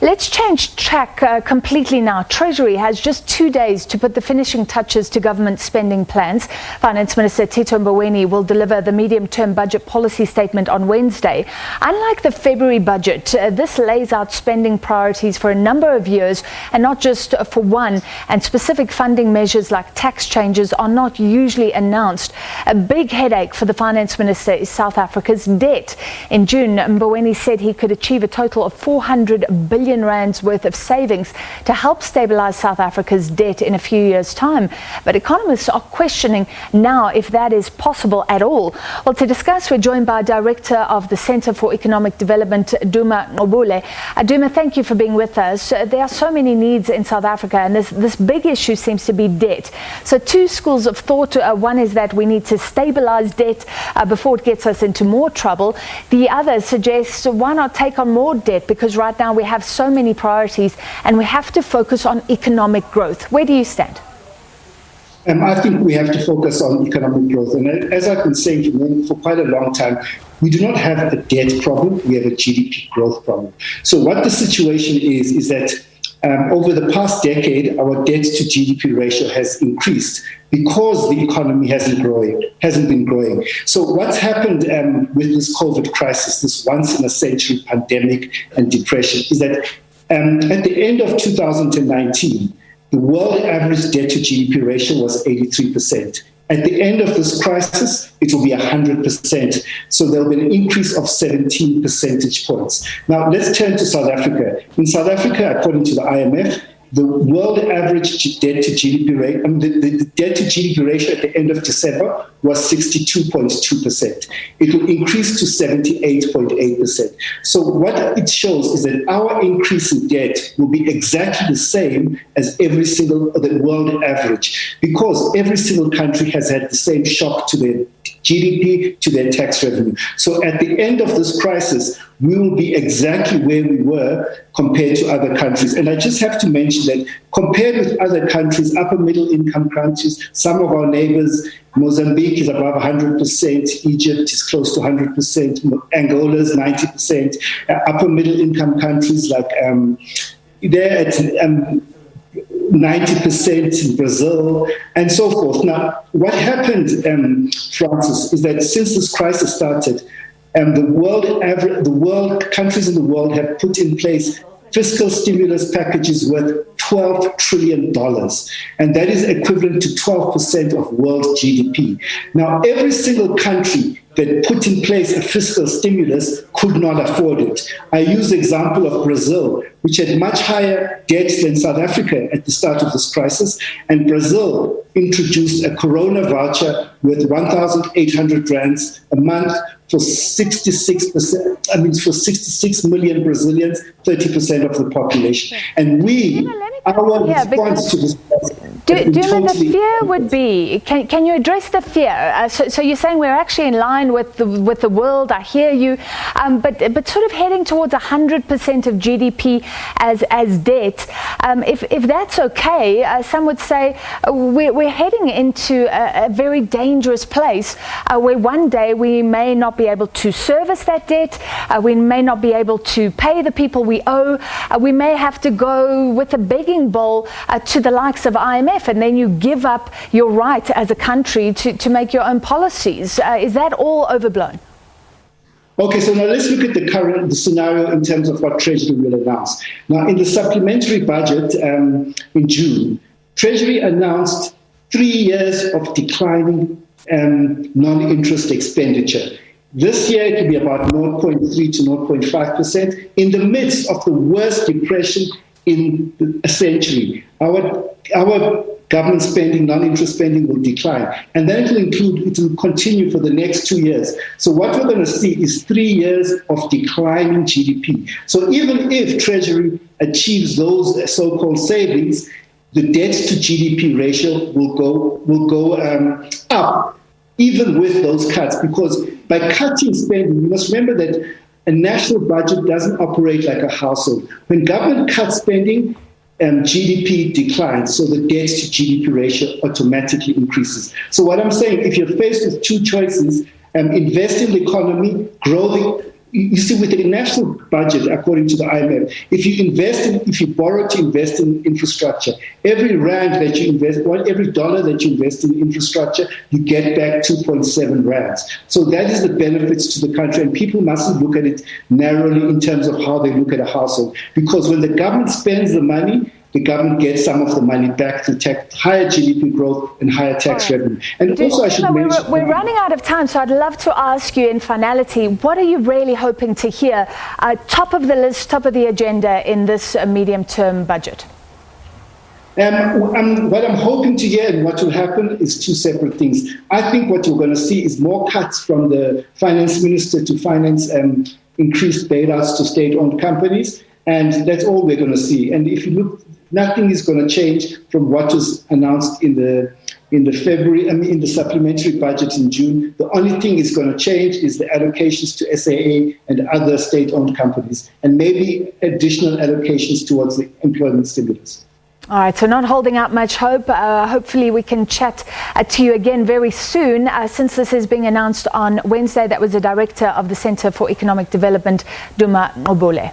Let's change track completely now. Treasury has just 2 days to put the finishing touches to government spending plans. Finance Minister Tito Mboweni will deliver the medium-term budget policy statement on Wednesday. Unlike the February budget, this lays out spending priorities for a number of years and not just for one, and specific funding measures like tax changes are not usually announced. A big headache for the Finance Minister is South Africa's debt. In June, Mboweni said he could achieve a total of 400 billion rands worth of savings to help stabilise South Africa's debt in a few years' time. But economists are questioning now if that is possible at all. Well, to discuss, we're joined by Director of the Centre for Economic Development, Duma Gqubule. Duma, thank you for being with us. There are so many needs in South Africa, and this big issue seems to be debt. So two schools of thought. One is that we need to stabilise debt before it gets us into more trouble. The other suggests why not take on more debt, because right now we have so many priorities and we have to focus on economic growth. Where do you stand? I think we have to focus on economic growth. And as I've been saying for quite a long time, we do not have a debt problem, we have a GDP growth problem. So what the situation is that over the past decade, our debt to GDP ratio has increased because the economy hasn't been growing. So what's happened with this COVID crisis, this once-in-a-century pandemic and depression, is that at the end of 2019, the world average debt to GDP ratio was 83%. At the end of this crisis, it will be 100%. So there will be an increase of 17 percentage points. Now, let's turn to South Africa. In South Africa, according to the IMF, the world average debt to GDP rate, the debt to GDP ratio at the end of December was 62.2%. It will increase to 78.8%. So what it shows is that our increase in debt will be exactly the same as the world average, because every single country has had the same shock to their GDP, to their tax revenue. So at the end of this crisis, we will be exactly where we were compared to other countries. And I just have to mention that compared with other countries, upper middle income countries, some of our neighbors, Mozambique is above 100%, Egypt is close to 100%, Angola is 90%, upper middle income countries like they're at 90% in Brazil, and so forth. Now, what happened, Francis, is that since this crisis started, countries in the world have put in place fiscal stimulus packages worth $12 trillion, and that is equivalent to 12% of world GDP. Now, every single country that put in place a fiscal stimulus could not afford it. I use the example of Brazil, which had much higher debt than South Africa at the start of this crisis, and Brazil introduced a corona voucher worth 1,800 rands a month for 66 million Brazilians, 30% of the population. And our response to this Duma, the fear would be, can you address the fear? So you're saying we're actually in line with the world, I hear you, but sort of heading towards 100% of GDP as debt. If that's okay, some would say we're heading into a very dangerous place where one day we may not be able to service that debt, we may not be able to pay the people we owe, we may have to go with a begging bowl to the likes of IMF, and then you give up your right as a country to make your own policies. Is that all overblown? Okay, so now let's look at the scenario in terms of what Treasury will announce. Now, in the supplementary budget in June, Treasury announced 3 years of declining non-interest expenditure. This year, it will be about 0.3 to 0.5% in the midst of the worst depression in a century. Our government spending, non-interest spending will decline. And then it will continue for the next 2 years. So what we're going to see is 3 years of declining GDP. So even if Treasury achieves those so-called savings, the debt to GDP ratio will go up, even with those cuts, because by cutting spending, you must remember that a national budget doesn't operate like a household. When government cuts spending, GDP declines, so the debt to GDP ratio automatically increases. So what I'm saying, if you're faced with two choices, invest in the economy, grow you see, with the national budget, according to the IMF, if you borrow to invest in infrastructure, every rand that you invest, every dollar that you invest in infrastructure, you get back 2.7 rands. So that is the benefits to the country, and people mustn't look at it narrowly in terms of how they look at a household. Because when the government spends the money, the government gets some of the money back to higher GDP growth and higher tax revenue. And also, I should mention... We're running out of time, so I'd love to ask you in finality, what are you really hoping to hear top of the list, top of the agenda in this medium-term budget? What I'm hoping to hear and what will happen is two separate things. I think what you're going to see is more cuts from the finance minister to finance increased bailouts to state-owned companies, and that's all we're going to see. And if you look, nothing is going to change from what was announced in the supplementary budget in June. The only thing is going to change is the allocations to SAA and other state-owned companies, and maybe additional allocations towards the employment stimulus. All right, so not holding out much hope. Hopefully we can chat to you again very soon. Since this is being announced on Wednesday, that was the director of the Centre for Economic Development, Duma Gqubule.